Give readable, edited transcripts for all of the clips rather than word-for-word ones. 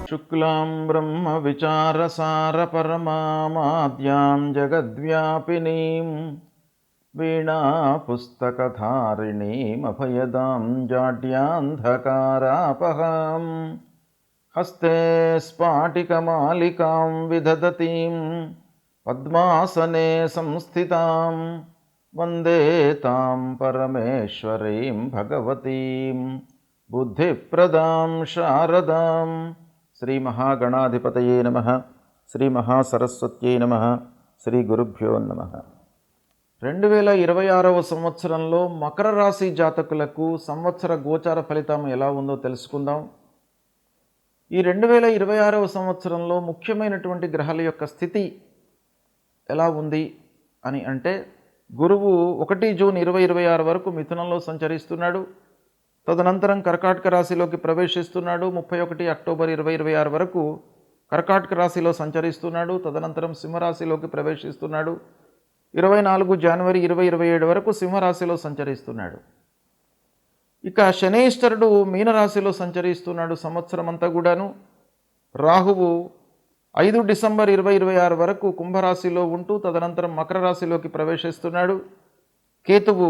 శుక్లాం బ్రహ్మ విచారసారపరమాద్యాం జగద్వ్యాపినీం వీణాపుస్తకధారిణీమభయదాం జాడ్యాంధకారాపహాం హస్తే స్ఫాటికమాలికాం విదధతీం పద్మాసనే సంస్థితాం వందే తాం పరమేశ్వరీం భగవతీం బుద్ధిప్రదాం శారదాం. శ్రీ మహాగణాధిపతయే నమః. శ్రీ మహాసరస్వత్యై నమః. శ్రీ గురుభ్యో నమః. 2026వ సంవత్సరంలో మకర రాశి జాతకులకు సంవత్సర గోచార ఫలితం ఎలా ఉందో తెలుసుకుందాం. ఈ 2026వ సంవత్సరంలో ముఖ్యమైనటువంటి గ్రహాల యొక్క స్థితి ఎలా ఉంది అని అంటే, గురువు 1 జూన్ 2026 వరకు మిథునంలో సంచరిస్తున్నాడు. తదనంతరం కర్కాటక రాశిలోకి ప్రవేశిస్తున్నాడు. 31 అక్టోబర్ 2026 వరకు కర్కాటక రాశిలో సంచరిస్తున్నాడు. తదనంతరం సింహరాశిలోకి ప్రవేశిస్తున్నాడు. 24 జనవరి 2027 వరకు సింహరాశిలో సంచరిస్తున్నాడు. ఇక శనీశ్వరుడు మీనరాశిలో సంచరిస్తున్నాడు సంవత్సరం అంతా కూడాను. రాహువు 5 డిసెంబర్ 2026 వరకు కుంభరాశిలో ఉంటూ తదనంతరం మకర రాశిలోకి ప్రవేశిస్తున్నాడు. కేతువు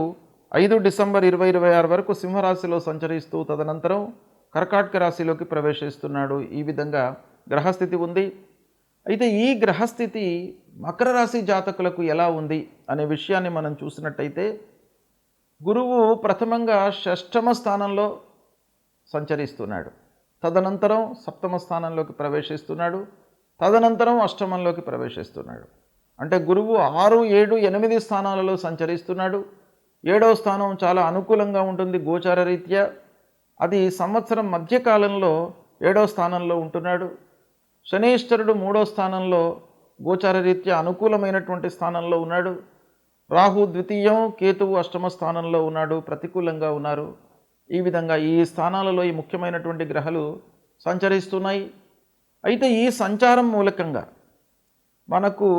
5 డిసెంబర్ 2026 వరకు సింహరాశిలో సంచరిస్తూ తదనంతరం కర్కాటక రాశిలోకి ప్రవేశిస్తున్నాడు. ఈ విధంగా గ్రహస్థితి ఉంది. అయితే ఈ గ్రహస్థితి మకర రాశి జాతకులకు ఎలా ఉంది అనే విషయాన్ని మనం చూసినట్టయితే, గురువు ప్రథమంగా షష్టమ స్థానంలో సంచరిస్తున్నాడు. తదనంతరం సప్తమ స్థానంలోకి ప్రవేశిస్తున్నాడు. తదనంతరం అష్టమంలోకి ప్రవేశిస్తున్నాడు. అంటే గురువు 6, 7, 8 స్థానాలలో సంచరిస్తున్నాడు. 7వ స్థానం చాలా అనుకూలంగా ఉంటుంది గోచార రీత్యా. అది సంవత్సరం మధ్యకాలంలో 7వ స్థానంలో ఉంటున్నాడు. శనీశ్వరుడు 3వ స్థానంలో గోచార రీత్యా అనుకూలమైనటువంటి స్థానంలో ఉన్నాడు. రాహు ద్వితీయం, కేతువు అష్టమ స్థానంలో ఉన్నాడు, ప్రతికూలంగా ఉన్నారు. ఈ విధంగా ఈ స్థానాలలో ఈ ముఖ్యమైనటువంటి గ్రహాలు సంచరిస్తున్నాయి. అయితే ఈ సంచారం మూలకంగా మనకు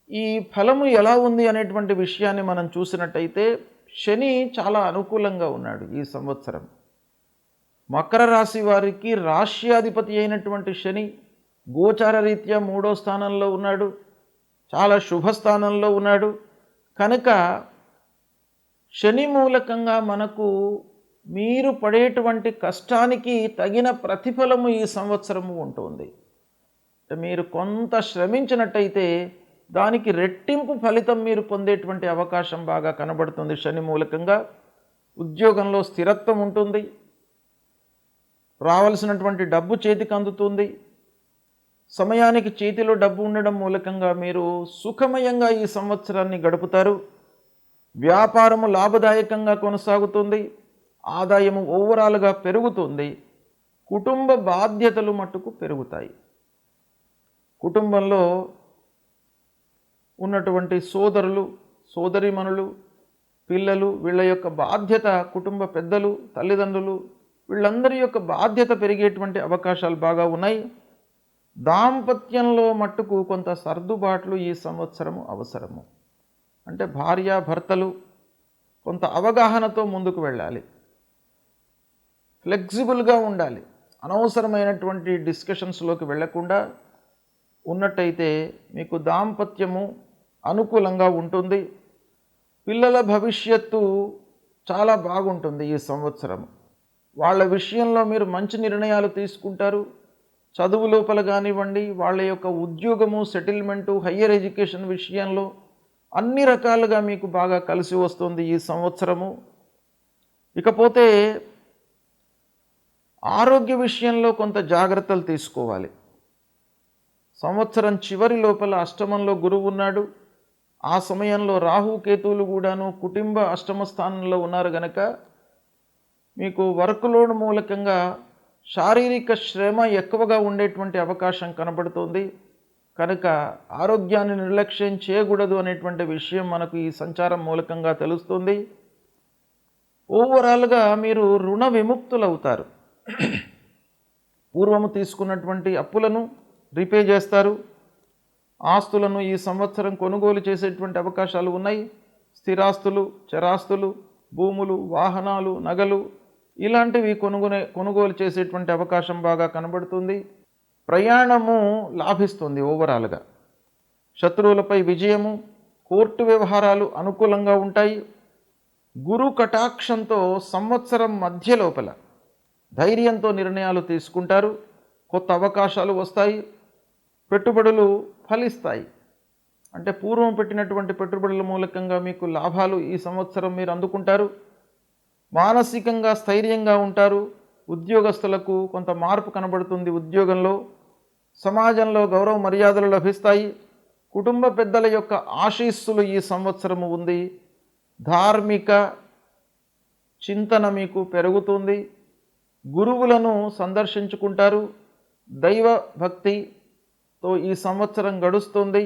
ఈ ఫలము ఎలా ఉంది అనేటువంటి విషయాన్ని మనం చూసినట్టయితే, శని చాలా అనుకూలంగా ఉన్నాడు ఈ సంవత్సరం. మకర రాశి వారికి రాశ్యాధిపతి అయినటువంటి శని గోచార రీత్యా 3వ స్థానంలో ఉన్నాడు, చాలా శుభస్థానంలో ఉన్నాడు. కనుక శని మూలకంగా మనకు మీరు పడేటువంటి కష్టానికి తగిన ప్రతిఫలము ఈ సంవత్సరము ఉంటుంది. మీరు కొంత శ్రమించినట్టయితే దానికి రెట్టింపు ఫలితం మీరు పొందేటువంటి అవకాశం బాగా కనబడుతుంది శని మూలకంగా. ఉద్యోగంలో స్థిరత్వం ఉంటుంది. రావాల్సినటువంటి డబ్బు చేతికి అందుతుంది. సమయానికి చేతిలో డబ్బు ఉండడం మూలకంగా మీరు సుఖమయంగా ఈ సంవత్సరాన్ని గడుపుతారు. వ్యాపారము లాభదాయకంగా కొనసాగుతుంది. ఆదాయము ఓవరాల్గా పెరుగుతుంది. కుటుంబ బాధ్యతలు మట్టుకు పెరుగుతాయి. కుటుంబంలో ఉన్నటువంటి సోదరులు, సోదరీమణులు, పిల్లలు, వీళ్ళ యొక్క బాధ్యత, కుటుంబ పెద్దలు, తల్లిదండ్రులు, వీళ్ళందరి యొక్క బాధ్యత పెరిగేటువంటి అవకాశాలు బాగా ఉన్నాయి. దాంపత్యంలో మట్టుకు కొంత సర్దుబాట్లు ఈ సంవత్సరము అవసరము. అంటే భార్యాభర్తలు కొంత అవగాహనతో ముందుకు వెళ్ళాలి, ఫ్లెక్సిబుల్గా ఉండాలి. అనవసరమైనటువంటి డిస్కషన్స్లోకి వెళ్లకుండా ఉన్నట్టయితే మీకు దాంపత్యము అనుకూలంగా ఉంటుంది. పిల్లల భవిష్యత్తు చాలా బాగుంటుంది ఈ సంవత్సరం. వాళ్ళ విషయంలో మీరు మంచి నిర్ణయాలు తీసుకుంటారు. చదువు లోపల కానివ్వండి, వాళ్ళ యొక్క ఉద్యోగము, సెటిల్మెంటు, హయ్యర్ ఎడ్యుకేషన్ విషయంలో అన్ని రకాలుగా మీకు బాగా కలిసి వస్తుంది ఈ సంవత్సరము. ఇకపోతే ఆరోగ్య విషయంలో కొంత జాగ్రత్తలు తీసుకోవాలి. సంవత్సరం చివరి లోపల అష్టమంలో గురువు ఉన్నాడు. ఆ సమయంలో రాహు కేతువులు కూడాను కుటుంబ అష్టమ స్థానంలో ఉన్నారు గనక మీకు వర్క్ లోడ్ మూలకంగా శారీరక శ్రమ ఎక్కువగా ఉండేటువంటి అవకాశం కనబడుతుంది. కనుక ఆరోగ్యాన్ని నిర్లక్ష్యం చేయకూడదు అనేటువంటి విషయం మనకు ఈ సంచారం మూలకంగా తెలుస్తుంది. ఓవరాల్గా మీరు రుణ విముక్తులవుతారు. పూర్వము తీసుకున్నటువంటి అప్పులను రీపే చేస్తారు. ఆస్తులను ఈ సంవత్సరం కొనుగోలు చేసేటువంటి అవకాశాలు ఉన్నాయి. స్థిరాస్తులు, చరాస్తులు, భూములు, వాహనాలు, నగలు ఇలాంటివి కొనుగోలు చేసేటువంటి అవకాశం బాగా కనబడుతుంది. ప్రయాణము లాభిస్తుంది ఓవరాల్గా. శత్రువులపై విజయము, కోర్టు వ్యవహారాలు అనుకూలంగా ఉంటాయి. గురు కటాక్షంతో సంవత్సరం మధ్య లోపల ధైర్యంతో నిర్ణయాలు తీసుకుంటారు. కొత్త అవకాశాలు వస్తాయి. పెట్టుబడులు ఫలిస్తాయి. అంటే పూర్వం పెట్టినటువంటి పెట్టుబడుల మూలకంగా మీకు లాభాలు ఈ సంవత్సరం మీరు అందుకుంటారు. మానసికంగా స్థైర్యంగా ఉంటారు. ఉద్యోగస్తులకు కొంత మార్పు కనబడుతుంది. ఉద్యోగంలో, సమాజంలో గౌరవ మర్యాదలు లభిస్తాయి. కుటుంబ పెద్దల యొక్క ఆశీస్సులు ఈ సంవత్సరము ఉంది. ధార్మిక చింతన మీకు పెరుగుతుంది. గురువులను సందర్శించుకుంటారు. దైవ భక్తితో ఈ సంవత్సరం గడుస్తుంది.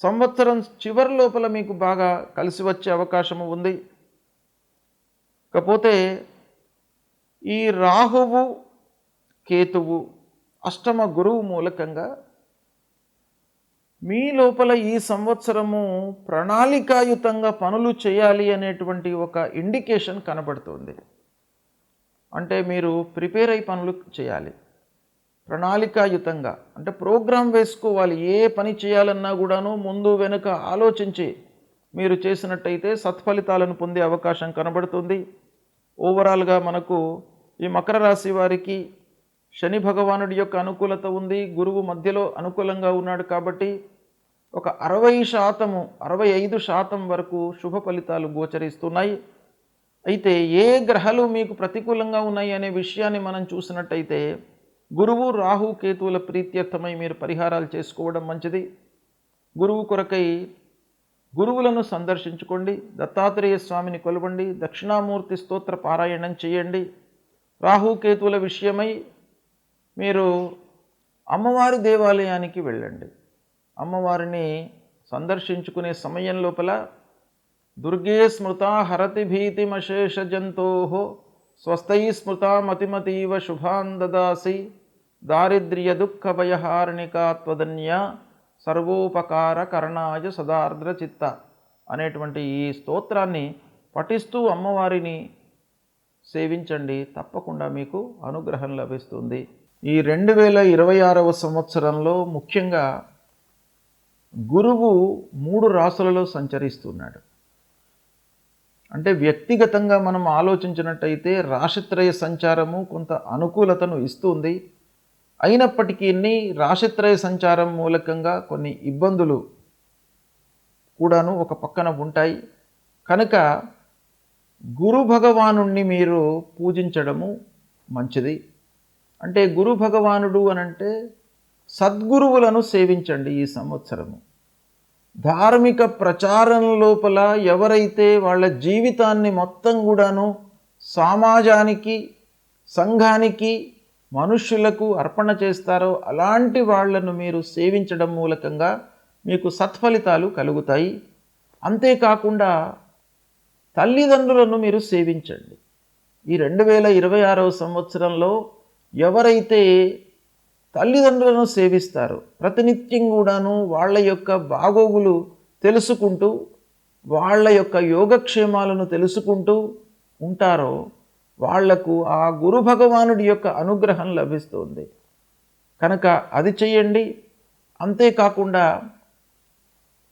సంవత్సరం చివరి లోపల మీకు బాగా కలిసి వచ్చే అవకాశము ఉంది. కాకపోతే ఈ రాహువు, కేతువు, అష్టమ గురువు మూలకంగా మీ లోపల ఈ సంవత్సరము ప్రణాళికాయుతంగా పనులు చేయాలి అనేటువంటి ఒక ఇండికేషన్ కనబడుతుంది. అంటే మీరు ప్రిపేర్ అయి పనులు చేయాలి. ప్రణాళికాయుతంగా అంటే ప్రోగ్రాం వేసుకోవాలి. ఏ పని చేయాలన్నా కూడాను ముందు వెనుక ఆలోచించి మీరు చేసినట్టయితే సత్ఫలితాలను పొందే అవకాశం కనబడుతుంది. ఓవరాల్గా మనకు ఈ మకర రాశి వారికి శని భగవానుడి యొక్క అనుకూలత ఉంది. గురువు మధ్యలో అనుకూలంగా ఉన్నాడు కాబట్టి ఒక 60%, 65% వరకు శుభ ఫలితాలు గోచరిస్తున్నాయి. అయితే ఏ గ్రహాలు మీకు ప్రతికూలంగా ఉన్నాయి అనే విషయాన్ని మనం చూసినట్టయితే గురువు, రాహు, కేతువుల ప్రీత్యర్థమై మీరు పరిహారాలు చేసుకోవడం మంచిది. గురువు కొరకై గురువులను సందర్శించుకోండి. దత్తాత్రేయ స్వామిని కొలవండి. దక్షిణామూర్తి స్తోత్ర పారాయణం చేయండి. రాహుకేతువుల విషయమై మీరు అమ్మవారి దేవాలయానికి వెళ్ళండి. అమ్మవారిని సందర్శించుకునే సమయం లోపల దుర్గే స్మృతా హరతి భీతిమశేష జంతో స్వస్థై స్మృతా మతిమతీవ శుభాన్ దదాసి దారిద్ర్య దుఃఖ భయహారిణికా త్వదన్య సర్వోపకార కరణాయ సదార్ద్ర చిత్త అనేటువంటి ఈ స్తోత్రాన్ని పఠిస్తూ అమ్మవారిని సేవించండి. తప్పకుండా మీకు అనుగ్రహం లభిస్తుంది. ఈ 2026వ సంవత్సరంలో ముఖ్యంగా గురువు 3 రాశులలో సంచరిస్తున్నాడు. అంటే వ్యక్తిగతంగా మనం ఆలోచించినట్టయితే రాశిత్రయ సంచారము కొంత అనుకూలతను ఇస్తుంది. అయినప్పటికీ రాశిత్రయ సంచారం మూలకంగా కొన్ని ఇబ్బందులు కూడాను ఒక పక్కన ఉంటాయి. కనుక గురు భగవానుణ్ణి మీరు పూజించడము మంచిది. అంటే గురు భగవానుడు అనంటే సద్గురువులను సేవించండి. ఈ సంవత్సరము ధార్మిక ప్రచారం లోపల ఎవరైతే వాళ్ళ జీవితాన్ని మొత్తం కూడాను సమాజానికి, సంఘానికి, మనుష్యులకు అర్పణ చేస్తారో అలాంటి వాళ్లను మీరు సేవించడం మూలకంగా మీకు సత్ఫలితాలు కలుగుతాయి. అంతేకాకుండా తల్లిదండ్రులను మీరు సేవించండి. ఈ 2026వ సంవత్సరంలో ఎవరైతే తల్లిదండ్రులను సేవిస్తారో ప్రతినిత్యం కూడాను వాళ్ళ యొక్క బాగోగులు తెలుసుకుంటూ, వాళ్ళ యొక్క యోగక్షేమాలను తెలుసుకుంటూ ఉంటారో వాళ్లకు ఆ గురు భగవానుడి యొక్క అనుగ్రహం లభిస్తుంది. కనుక అది చేయండి. అంతేకాకుండా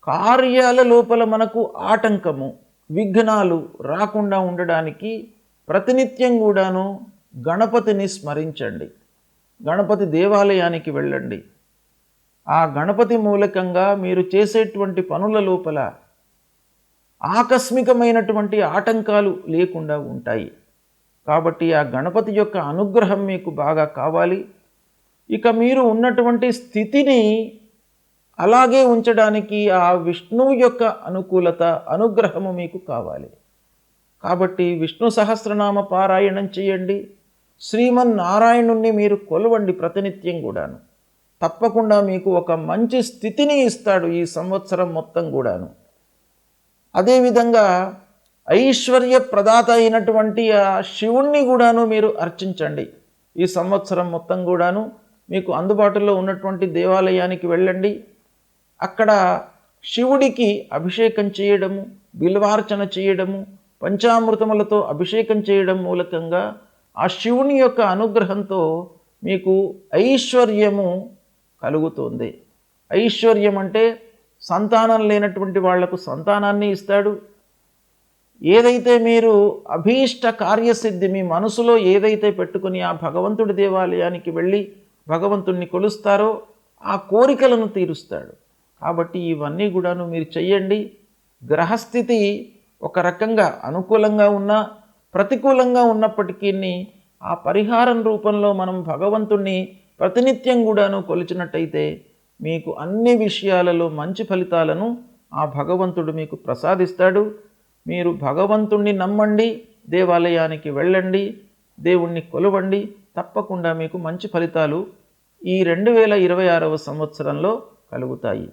కార్యాల లోపల మనకు ఆటంకము, విఘ్నాలు రాకుండా ఉండడానికి ప్రతినిత్యం కూడాను గణపతిని స్మరించండి. గణపతి దేవాలయానికి వెళ్ళండి. ఆ గణపతి మూలకంగా మీరు చేసేటువంటి పనుల లోపల ఆకస్మికమైనటువంటి ఆటంకాలు లేకుండా ఉంటాయి. కాబట్టి ఆ గణపతి యొక్క అనుగ్రహం మీకు బాగా కావాలి. ఇక మీరు ఉన్నటువంటి స్థితిని అలాగే ఉంచడానికి ఆ విష్ణువు యొక్క అనుకూలత, అనుగ్రహము మీకు కావాలి. కాబట్టి విష్ణు సహస్రనామ పారాయణం చేయండి. శ్రీమన్నారాయణుణ్ణి మీరు కొలవండి ప్రతినిత్యం కూడాను. తప్పకుండా మీకు ఒక మంచి స్థితిని ఇస్తాడు ఈ సంవత్సరం మొత్తం కూడాను. అదేవిధంగా ఐశ్వర్య ప్రదాత అయినటువంటి ఆ శివుణ్ణి కూడాను మీరు అర్చించండి. ఈ సంవత్సరం మొత్తం కూడాను మీకు అందుబాటులో ఉన్నటువంటి దేవాలయానికి వెళ్ళండి. అక్కడ శివుడికి అభిషేకం చేయడము, బిల్వార్చన చేయడము, పంచామృతములతో అభిషేకం చేయడం మూలకంగా ఆ శివుని యొక్క అనుగ్రహంతో మీకు ఐశ్వర్యము కలుగుతుంది. ఐశ్వర్యం అంటే సంతానం లేనటువంటి వాళ్లకు సంతానాన్ని ఇస్తాడు. ఏదైతే మీరు అభీష్ట కార్యసిద్ధి మీ మనసులో ఏదైతే పెట్టుకుని ఆ భగవంతుడి దేవాలయానికి వెళ్ళి భగవంతుణ్ణి కొలుస్తారో ఆ కోరికలను తీరుస్తాడు. కాబట్టి ఇవన్నీ కూడాను మీరు చెయ్యండి. గ్రహస్థితి ఒక రకంగా అనుకూలంగా ఉన్నా ప్రతికూలంగా ఉన్నప్పటికీ ఆ పరిహారం రూపంలో మనం భగవంతుణ్ణి ప్రతినిత్యం కూడాను కొలిచినట్టయితే మీకు అన్ని విషయాలలో మంచి ఫలితాలను ఆ భగవంతుడు మీకు ప్రసాదిస్తాడు. మీరు భగవంతుణ్ణి నమ్మండి, దేవాలయానికి వెళ్ళండి, దేవుణ్ణి కొలవండి, తప్పకుండా మీకు మంచి ఫలితాలు ఈ 2026వ సంవత్సరంలో కలుగుతాయి.